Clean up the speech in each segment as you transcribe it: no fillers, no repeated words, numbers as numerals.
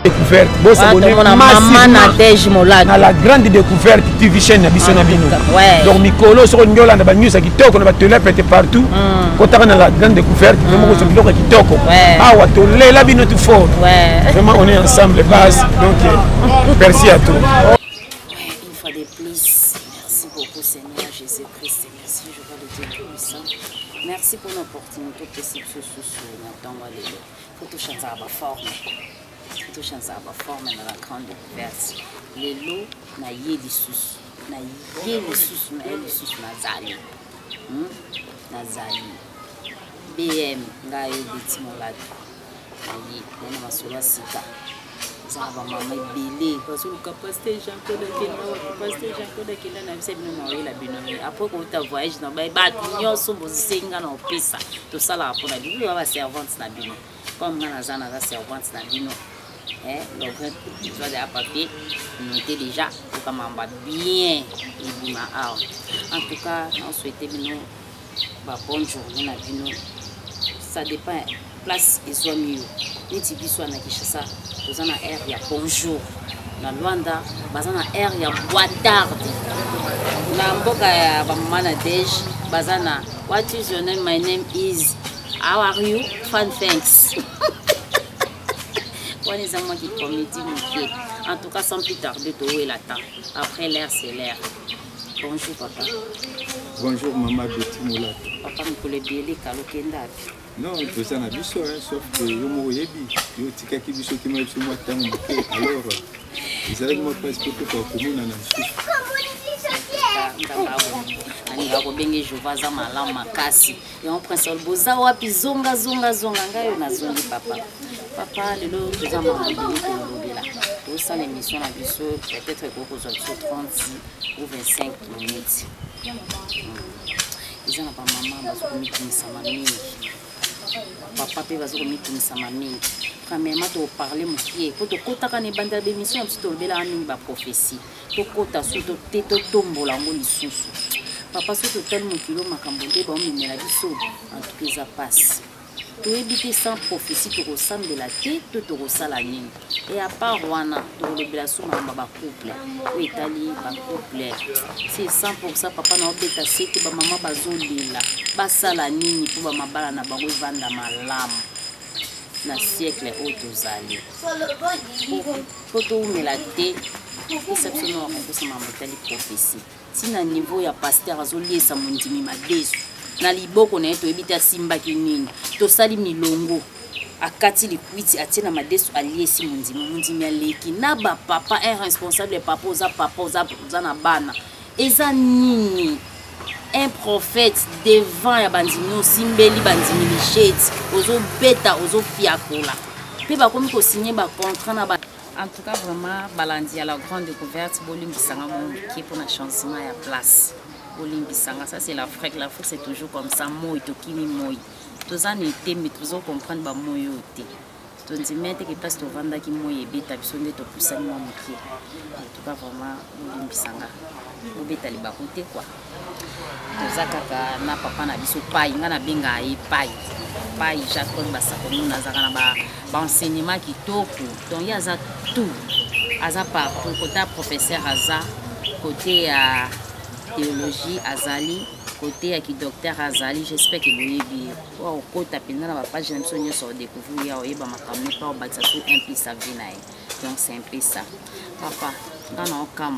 découverte. Vous abonnez massivement à la grande découverte TV chaîne Nabino. Donc Mikolo sur une gueule, on a news qui toque, on a télé partout. Quand on a la grande découverte, vraiment on se bloque qui toque. Ah ouais, télé la bino tout fort. Vraiment on est ensemble base. Donc merci à tous. Une fois de plus, merci beaucoup Seigneur Jésus-Christ. Merci je vois le Dieu puissant. Merci pour l'opportunité que c'est ce dans le faut tout changer à ma forme. Tout changer à ma forme dans la grande découverte. Les lots na yé des sous. Na yé les sous na yé les sous nazali. Nazali. BM nga yo betimolade. Na yé na masolo sika. Ça va maman belé parce que le capacité Jean Claude capacité Jean Claude qui là na bisa bino na la bino. Après quand tu voyage na ba nyo so bozinga na opesa. To sala pour na bino va servante na bino. Comme on a la servante dans le donc tu vas à papier noter déjà pour que m'en bien en tout cas on souhaite bien bonne journée ça dépend place et soit mieux ni tu bis soit na Kinshasa vous en a air il y a bonjour na Luanda bazana air il y a boitard na mboka ya ba mama dej bazana what is your name my name is how are you fun thanks. En tout cas, sans plus tarder, tout est là. Après l'air, c'est l'air. Bonjour, papa. Bonjour, maman Betty Moula. Papa, nous pouvons bien les calokenda. Non, tout ça n'a pas sauf que yo mo yebi, yo tika ki biso ki mo yebi mo tango. Alors, ils allaient me presque tout pour commun na nsusu. Aniga ko bengi jovaza malamu makasi. Yo prince Olboza wapi zonga ngayo na zongi papa. Papa, le lot de Zama tout ça, l'émission à Bissot, peut-être qu'on peut 30 ou 25 minutes. Ils n'ont pas maman, parce que nous sommes amis. Papa, parce que nous sommes amis. Premièrement, tu parler mon pied. Pour te côté quand les bandes d'émission, tu te lever la mine, ma prophétie. Tu côté sur ton tête, tu tombes là, on est sous. Papa, sur ton tel mon kilo, ma cambodé, bon, mais la Bissot, en tout cas, ça passe. Tu éviter sans prophétie, tu ressembles de la tête, tu ressembles la ligne. Et à part Rwanda, tu ressembles sous ma couple. Ou Italie, ma couple. C'est 100% papa n'a pas été que maman bazoli là. Basa la ligne pour ma bala na bango vanda malam. Na siècle autozali. Faut tout me la tête. Exceptionnellement, on peut se mettre prophétie. Si na niveau ya pasteur azoli sa mondimi madesu. Na liboko na to ebita simba kinini to sali milongo akati likwiti atina madesu aliesi mundimi aleki na ba papa un responsable papa oza na bana eza nini un prophète devant ya bandimi simbeli bandimi licheti ozo beta ozo fiakola pe ba komi ko signer ba contrat na ba. En tout cas vraiment balandi à la grande découverte bolimbisanga mon qui pour na changement ya place. Olimbisanga, ça c'est l'Afrique c'est toujours comme ça, moi et kini moi. Tous ça n'était mais toujours comprendre ba moi yote. Donc tu mets que passe to vanda ki moi et beta biso ndeto poussa ni moi mokie. En tout cas vraiment Olimbisanga. Bo beta li ba côté quoi. Tous ça kaka na papa na biso pai ngana benga ai pai. Pai Jacques Basako na zaka na ba enseignement qui toko. Donc il y a ça tout. Aza partout côté professeur Aza côté à théologie Azali, côté à qui docteur Azali, j'espère que vous avez bien. Au côté à la page, j'aime ça, nous découvrir, il y a ma famille, pas au bas, ça tout un peu sa vie. Donc c'est un peu ça. Papa, dans nos cas,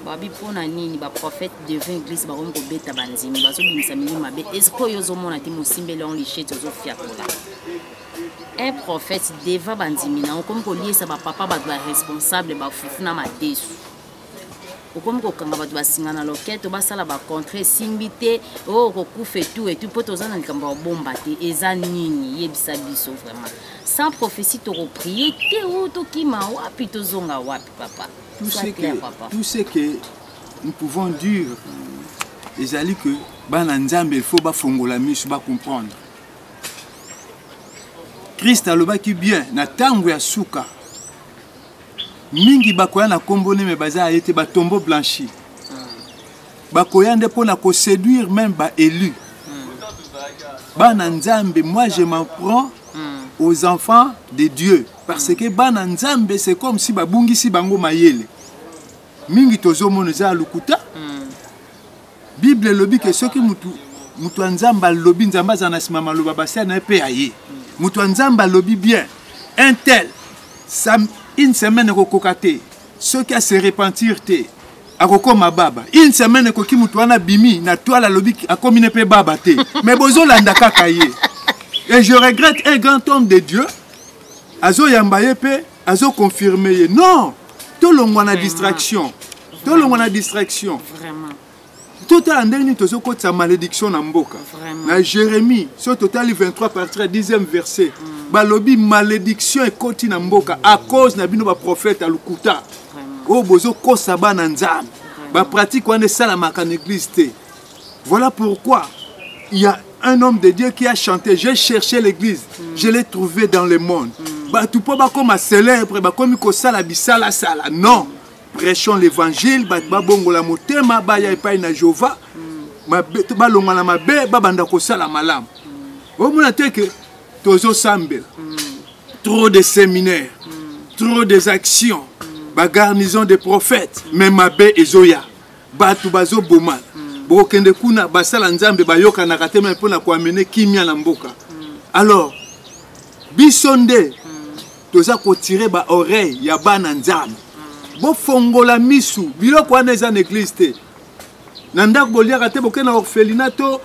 babi pour nani, ba prophète devient église, ba on peut bêta banzini, ba so bimisa milima be. Est-ce que yozo mona ti musimbe le on liché tozo fiakola. Un prophète devant banzini, na comme ko lié ça ba papa ba responsable ba fufuna madesu. Comme kokanga batu basingana loketo basala ba contre simbité oh kokufa tout et tout potozana likamba bomba te eza nini yebisa biso vraiment sans prophétie to prier te o to kima wapi tozonga wapi papa tout ce que nous pouvons dire ezali que bana nzambe il faut ba fongola miso ba comprendre Christ alobaki bien na tango ya suka mingi bakoya na kombone me baza ayete ba tombeau blanchi bakoya nde pona ko séduire même ba élu bana nzambe moi je m'en prends aux enfants de Dieu parce que bana nzambe c'est comme si babungisi bango mayele mingi tozomona za lukuta Bible lobi que ceux qui mutu nzamba lobi nzamba za nasima maloba basa na pe aye mutu nzamba lobi bien un tel une semaine kokokate ceux qui a se repentir te akokoma baba une semaine koki mutu wana bimi na toile lobi akomine pe baba te mais bozo landa kaka ye et je regrette un grand homme de Dieu azo yambaye pe azo confirmer non to longwa na distraction to longwa na distraction Vraiment. Total ndeni tozo kota malédiction na mboka na Jérémie sur total 23 partie 10e verset balobi malédiction ekoti na mboka à cause na bino ba prophète alukuta o bozo kosa bana nzambe ba pratique wana sala maka église te. Voilà pourquoi il y a un homme de Dieu qui a chanté j'ai cherché l'église je l'ai trouvé dans le monde ba tu peux pas comme célèbre ba comme ko sala bisala sala non. Prêchons l'évangile, ba bongola motema ba ya epai na Jova, ba longa na mabe ba banda ko sala malam. O mona te que tozo sambe. Trop de séminaires, trop des actions, ba garnison des prophètes, mais mabe ezoya. Ba tu bazo bomal. Bo kende kuna ba sala nzambe ba yoka na katema mpona ko amener kimia na mboka. Alors bisonde toza ko tirer ba oreille ya bana nzambe. Bo fongola misu biloko wana eza na église te na ndako boliaka te boke na orphelinat to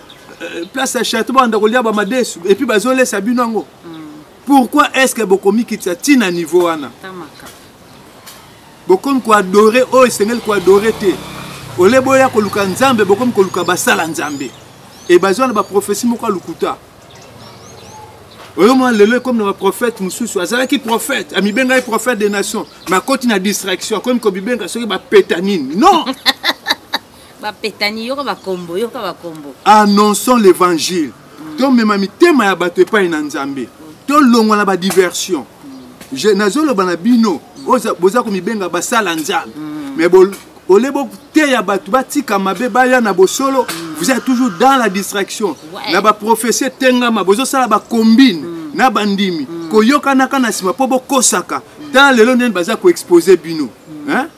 place à château banda kolia ba madesu et puis bazolesa bino yango pourquoi est-ce que bokomi kitsa tina niveau wana bokomi ko adorer o esengeli ko adorer te ole boya ko luka nzambe bokomi ko luka basala nzambe et bazona ba prophétie moko lukuta moi, le comme le prophète Moussou, qui prophète, ami benga prophète des nations, mais quand il y a distraction, comme Kobi benga, c'est ba pétanine. Non. Ba pétanine, yo ba combo, yo ba combo. Annonçons l'évangile. Donc même ami tema ya bato pa ina nzambe. To longo na ba diversion. Je nazolo bana bino, boza ko mi benga ba sala nzambe. Mais bol olebo te ya bato batika mabe baya na bosolo. Vous êtes toujours dans la distraction. Na ba prophétie tengama bozo sala ba combine na bandimi. Ko yokana kana sima po bo kosaka. Dans le london baza ko exposer bino. Hein?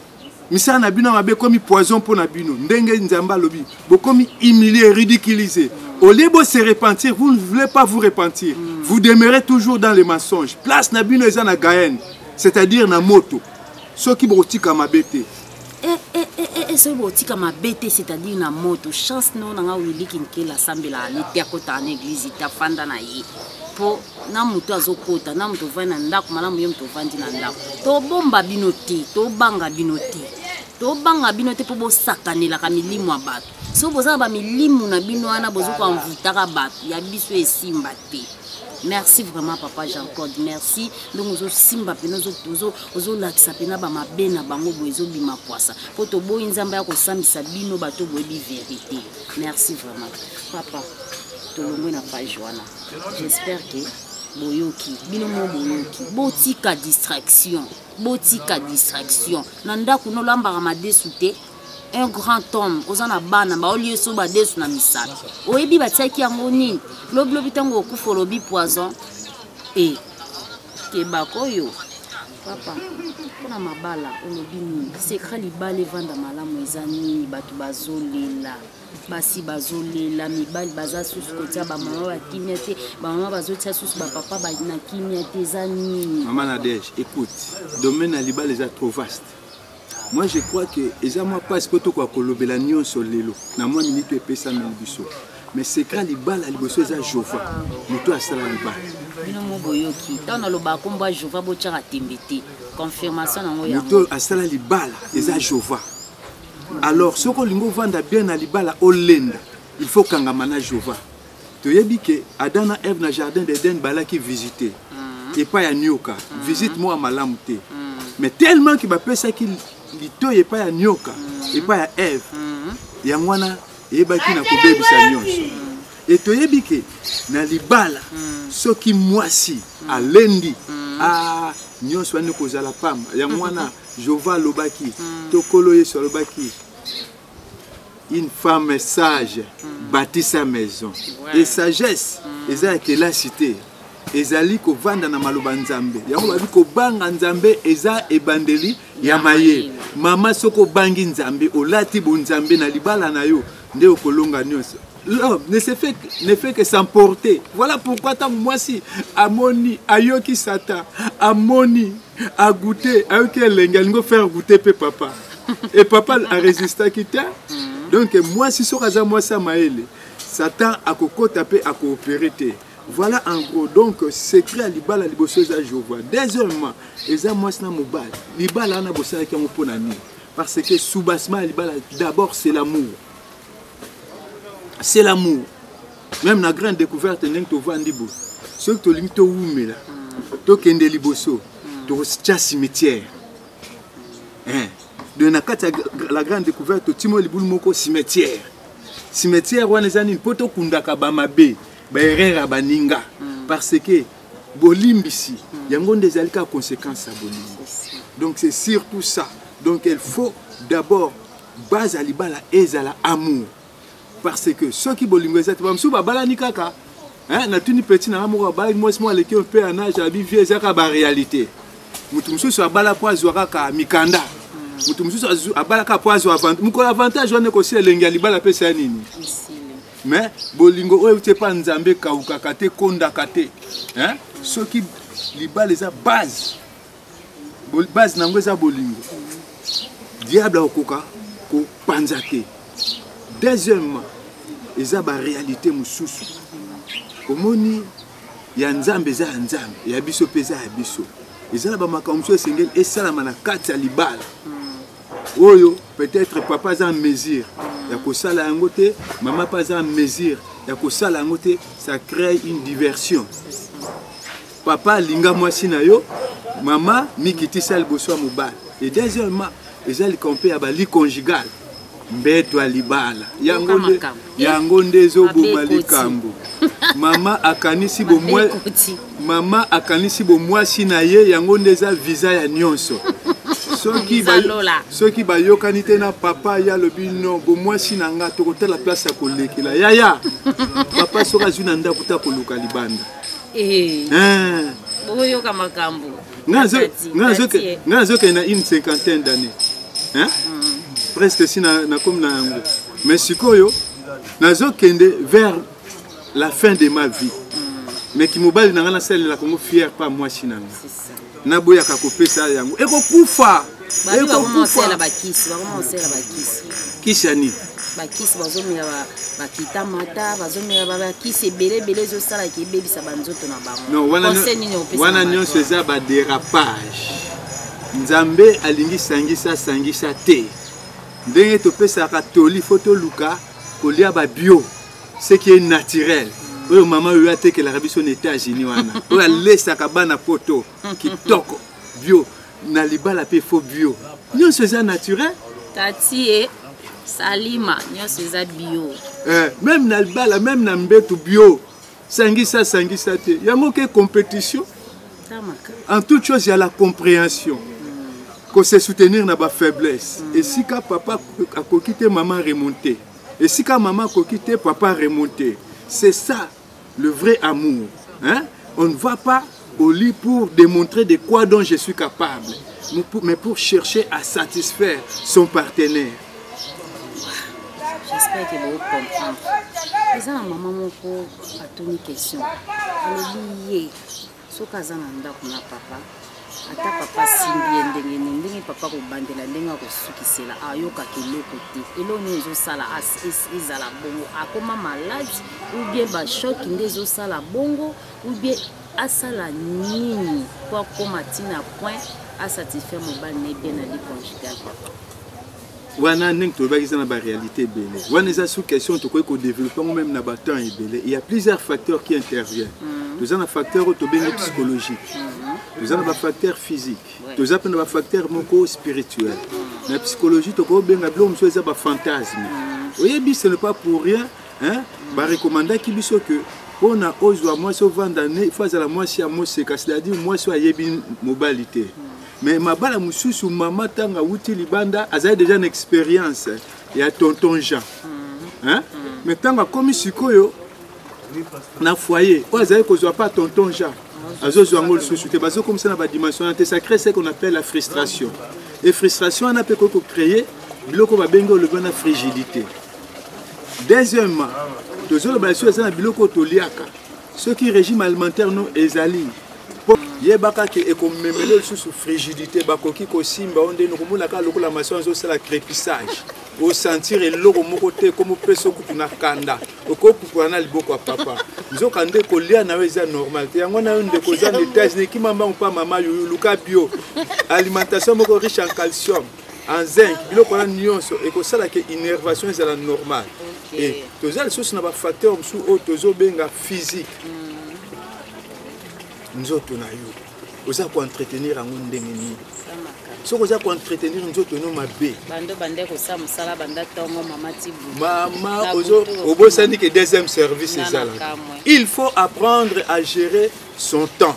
Misa na bino mabe komi poison pour na bino. Ndenge nzamba lobi. Bo komi humilier, ridiculiser. Au lieu de se repentir, vous ne voulez pas vous repentir. Vous demeurez toujours dans les mensonges. Place na bino eza na gaen, c'est-à-dire na moto. Ceux qui botika mabete. Ce botika mabete c'est-à-dire na moto chance non nga wili kinkela sambela litia kota na église ta fanda na ye po na mutu azokota na mutu vana ndako malamu yo mutu vandi na ndako to bomba binote to banga binote po bosakanela ka milimu abato so boza ba milimu na bino wana bozuko amvutaka bato ya biso esimba te. Merci vraiment papa Jean-Claude, merci. Donc ozo simba pena ozo lakisa pena ba mabena bango boezo bima poisa. Poto boyi nzamba ya ko sambisa bino bato boyebi vérité. Merci vraiment. Papa, tolongwe na page wana. J'espère que boyoki, bino mo boyoki. Botika distraction. Nanda kuno lamba ma desute. Un grand homme, ozana bana ba olieu so ba desu na misala. Oyebi batiaki yango nini? Lobi tango okufa lobi poison. Et kebako yo. Papa, pona mabala olobi nini? Secret libale vanda malamu ezani batu bazolela. Basi bazolela mibali baza susu kotia ba mama ba kimete, ba mama bazotia susu ba papa ba na kimete ezani. Maman Nadège, écoute, domaine à libale est trop vaste. Moi je crois que eza moi pas que to ko kolobela nyonso lelo na moi minute epesa na biso mais secret libala liboso eza Jova muto asala libala bino mo boyoki tana loba komba Jova bo tshaka tembete confirmation nango ya muto asala libala eza Jova. Alors ce ko lingo vanda bien na libala olenda il faut kangama na Jova toyebi ke Adam na Ève na jardin d'Éden bala qui visiter et pas ya nyoka visite moi malamu te mais tellement qu'il va penser qu'il lito et pas ya nyoka et pas ya Ève yangwana yebaki na kobebisa nyonso et toyebi ke na libala soki mwasi alendi nyonso ane kozala pamba yangwana Jova lobaki tokolo yeso lobaki une femme sage bâtit sa maison et sagesse eza que la cité ezali kovanda na maloba nzambe yango babi kobanga nzambe eza ebandeli ya mayele mama soko bangi nzambe olati bo nzambe na libala na yo nde okolonga nyonso. L'homme ne fait que s'emporter. Voilà pourquoi tant moi si amoni ayoki sata amoni a goûté ayoki lengalingo faire goûter pe papa et papa a résisté kita. Donc moi si sokaza moi ça maele Satan a kokota pe a coopérer. Voilà en gros donc secret libala liboso za Jéhovah. Deuxièmement, eza moi na mobal. Libala na bosa ki mo pona ni parce que soubassement libala d'abord c'est l'amour. C'est l'amour. Même la grande découverte n'est que tu vas en dibo. Ce que tu lis to oumela. To kende liboso. To tia cimetière. De la grande découverte timo libulu moko cimetière. Cimetière wana ezani poto kundaka bamabe. Ba erreur baninga parce que bolimbisi yango ndezalika conséquence à bolimbi. Donc c'est surtout ça. Donc il faut d'abord base à libala ezala amour. Parce que ceux qui bolingo ezati ba msuba bala ni kaka na tuni petit na amour ba moi leki un peu en âge abi vie ezaka ba réalité. Mutu msusu abala poazo kaka mikanda. Mutu msusu abala ka poazo avantage. Muko avantage wana ko si elengi libala pesa nini. Mais bolingo oyo te pa nzambe kauka kate konda kate. Ceux qui libala eza base. Base nango eza bolingo. Diable okoka ko panzake. Deuxièmement, il y a une réalité moussoussou. Omoni, il y a un nzambe, il y a un nzambe, il y a un biso, il y a un biso. Il y a un makamoussou, et ça, il y a un katsa libala. Oyo, peut-être papa a une mesure. Il y a que ça là en côté, maman pas en mesure. Il y a que ça là en côté, ça crée une diversion. Papa, linga moi sinayo, maman, mikiti sal bosso mobile. Et deuxièmement, il y a le compé à bali conjugal. Mbeto alibala yango ndezo bomali kambo mama akanisi bo mwasi na ye yango ndeza visa ya nyonso soki bayokani te na papa ya lobi no bo mwasi na nga tokotala place ya kolekela yaya papa soka zuna nda kuta koluka libanda boyoka makambo ngazo ke na une cinquantaine d'années presque si na comme na yango mais sikoyo nazo kende vers la fin de ma vie mais ki mobali na ngana sel la comme fier pas moi sinanga na boya ka kopesa yango eko kufa la bakisi kishani bakisi bazomela bakita mata bazomela bakisi belé zo sala ki bebisa banzoto na bango non wana nyonso eza ba dérapage nzambe alingi sangisa te ndenge topesaka toli photo luka kolia ba bio ce qui est naturel oyo mama yo atekela biso na États-Unis wana oyo alesaka bana photo kitoko bio na libala pe faux bio nyonso eza naturel tati e salima nyonso eza bio même na libala même na mbetu bio sangisa te yango ke compétition en toute chose il y a la compréhension. Qu'on se soutenir dans ma faiblesse. Et si quand papa a quitté maman remonté. Et si quand maman a quitté papa remonté. C'est ça le vrai amour. On ne va pas au lit pour démontrer de quoi dont je suis capable. Mais pour chercher à satisfaire son partenaire. J'espère que vous comprenez. Mais ça, maman m'a posé une question. Elle a dit, ce que vous papa. Ata papa simbi ndenge papa ko bandela ndenge ko sukisela ayoka keloko te eloni ezo sala ezala bongo akoma malade ou bien ba choc ndezo sala bongo ou bien asala nini pour koma tina point à satisfaire mobile ne bien na vie conjugale wana ndenge to bakisa na ba réalité belé wana eza sous question to ko développer même na ba temps belé il y a plusieurs facteurs qui interviennent. Nous avons un facteur psychologique, nous avons un facteur physique, nous avons un facteur spirituel. La psychologie, nous avons un fantasme. Oui, ce n'est pas pour rien. Je recommande que on a osé moi sur 20 années, il faut la moitié à moi, c'est-à-dire moi sur une mobilité. Mais ma bala mususu maman tanga wuti libanda, a déjà une expérience. Il y a tonton Jean. Mais tanga comme sikoyo. na foyer oyo azali kozwa pas tonton Jean azozwa ngo lisusu te comme ça na badimension te ça crée ce qu'on appelle la frustration et frustration wana mpe koki kocréer biloko babengi olobi wana frigidité. Deuxièmement tozoloba lisusu eza na biloko toliaka soki régime alimentaire no ezali yebaka ke ekomemele lisusu frigidité bakoki kosimba onde nokomonaka lokola maso azosala crépissage osentir eloko moko te comme peso kutu na kanda okokukula na liboko ya papa nzoka nde kolia nawe eza normal te yango na yo ndeko eza na États-Unis kimambango mpa mama yoyo luka bio alimentation moko riche en calcium en zinc biloko wana nyonso ekosalaka innervation ezala normal et toza lisusu na bafacteur mosusu oyo tozobenga physique nzoto na yo oza koentretenir yango ndenge nini soki oza koentretenir nzoto no mabe mama obosani ke deuxième service ezalaka. Il faut apprendre à gérer son temps.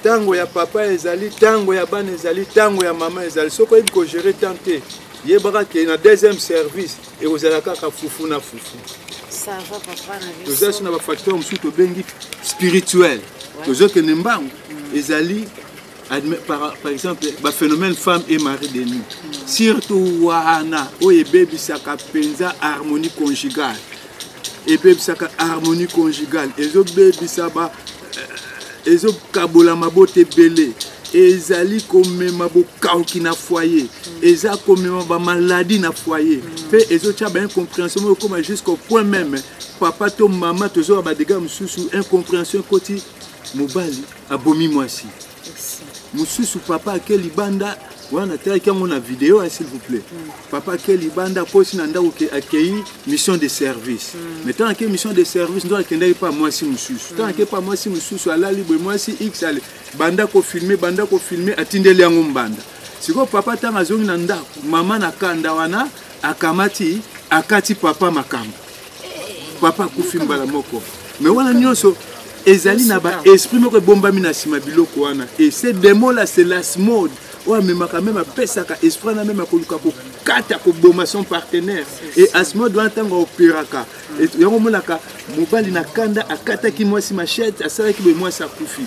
Tango ya papa ezali, tango ya bana ezali, tango ya mama ezali. Soki oyebi kogérer temps te yebaka ke na deuxième service ekozalaka kaka fufu na fufu. Toza so na bafacteur mosusu tobengi spirituel tozokende mbangu ezali par exemple le phénomène femme et mari de nuit surtout wana oyo ebebisaka mpenza harmonie conjugale ebebisaka harmonie conjugale ezobebisa ezokabola mabota ebele ezali komema bokauki na foyer eza komema bamaladie na foyer mpe ezotia baincompréhension moko ekoma jusqu'au point même papa to mama tozoba badega mosusu incompréhension ekoti mobali abomi mwasi mosusu papa ake libanda wana talaki yango na video s'il vous plaît papa ake libanda mposi na ndako akei mission de service mais tant ake mission de service ndo akendaki pa mwasi mosusu tant ake pa mwasi mosusu alali boye mwasi x ale banda kofilme atindeli yango mbanda sikoyo papa ntango azongi na ndako mama na kanda wana akamati akati papa makambo papa akufi mbala moko mais wana nyonso ezali na ba esprit moko ebombami na nsima biloko wana et ces démons là c'est la mode oyo amemaka meme apesaka esprit na meme akoluka kokata koboma son partenaire et asmode wana ntango aopéraka yango omonaka mobali na kanda akataki mwasi machete asalaki boye mwasi akufi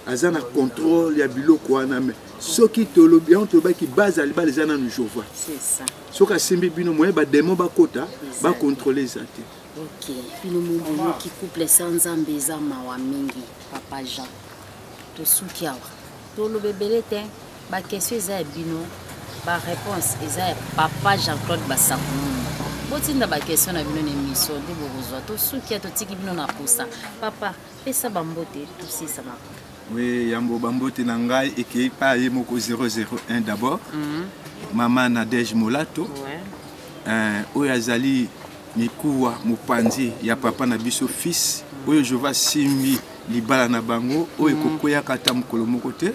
aza na contrôle ya biloko wana me soki tolobi yango tolobaki base ya libala eza nanu jova soki asimbi bino moye bademo bakota bakontrôle eza te. Ok, bino mobono ki couple sans ambeza mawa mingi papa Jean to suki awa to lobebele te ba question eza bino ba réponse eza papa Jean-Claude Basakoumou botinda ba question na bino na émission de bozwa to suki to tiki bino na posa papa pesa bambote to sisa mako. Oui, yambo bambote na ngai ekei pa ye moko 001 d'abord maman Nadège Molato oyo azali mikuwa mopanzi ya papa na biso fils oyo Jova simbi libala na bango oyo kokoya kata mokolo moko te.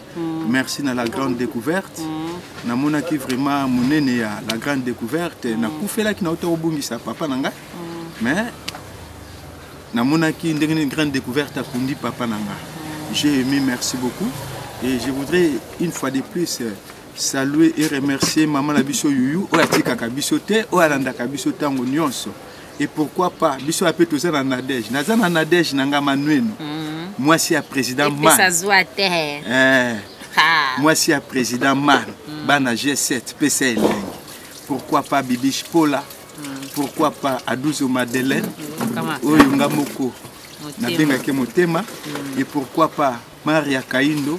Merci na la grande découverte namonaki vraiment monene ya la grande découverte nakufelaki na ota obungisa papa na ngai mais namonaki ndenge grande découverte akundi papa na ngai. J'ai aimé, merci beaucoup et je voudrais une fois de plus saluer et remercier maman la biso yuyu oyo atikaka biso te oyo alandaka biso ntango nyonso. Et pourquoi pas biso ape toza na Nadège naza na Nadège na nga manwenu mwasi ya président man mwasi ya président man bana G7 pesa elengi pourquoi pas Bibiche Paula pourquoi pas Aduzo Madeleine oyo nga moko nabengaki motema et pourquoi pas Maria Kaindo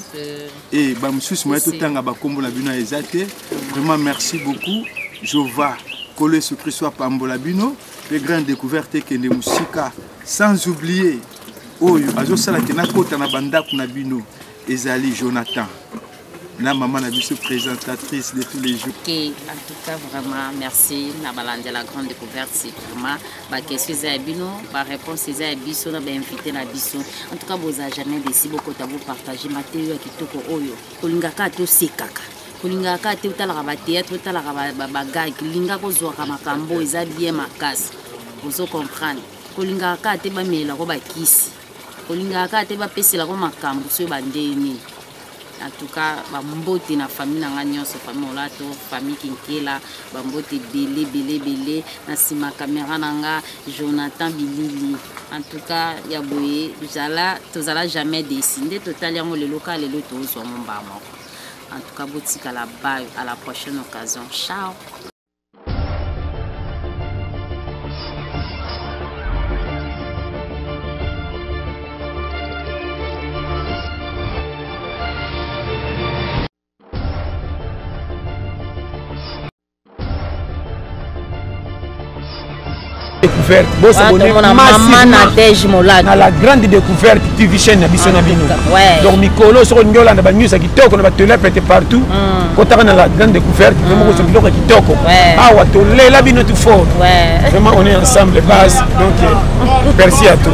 et bamosusu moye totanga bakombo na bino eza te. Vraiment merci beaucoup Jova Kolo Yesu Kristo apambola bino les grandes découvertes kende musika sans oublier oyo azosala ke nakota na bandako na bino ezali Jonathan na maman na biso présentatrice de tous les jours. Ok, en tout cas vraiment merci na balande la grande découverte c'est vraiment ba question za bino ba réponse za biso na ba invité na biso en tout cas vos jamais décidé beaucoup de vous partager matériel ya kitoko oyo kolingaka to sekaka kolingaka te utalaka ba théâtre utalaka ba gag linga kozwaka makambo eza bien makasi ozo comprendre kolingaka te ba mela ko ba kisi kolingaka te ba pesela ko makambo so ba ndeni En tout cas, bambote na famille na nganyon so famille olato famille kinkela bambote belé na sima caméra nanga Jonathan Bilili. En tout cas, ya boye tozala jamais décidé total yango le local le tozo momba moko. En tout cas, botika la balle à la prochaine occasion. Ciao. Découverte, bon s'abonner massivement à la grande découverte TV chaîne na biso na bino. Donc mikolo sur nyola na ba news kitoko na ba télé pété partout. Kotaka na la grande découverte, vraiment ko biloko kitoko. Awa to lela bino tout fort. Vraiment on est ensemble base. Donc merci à tous.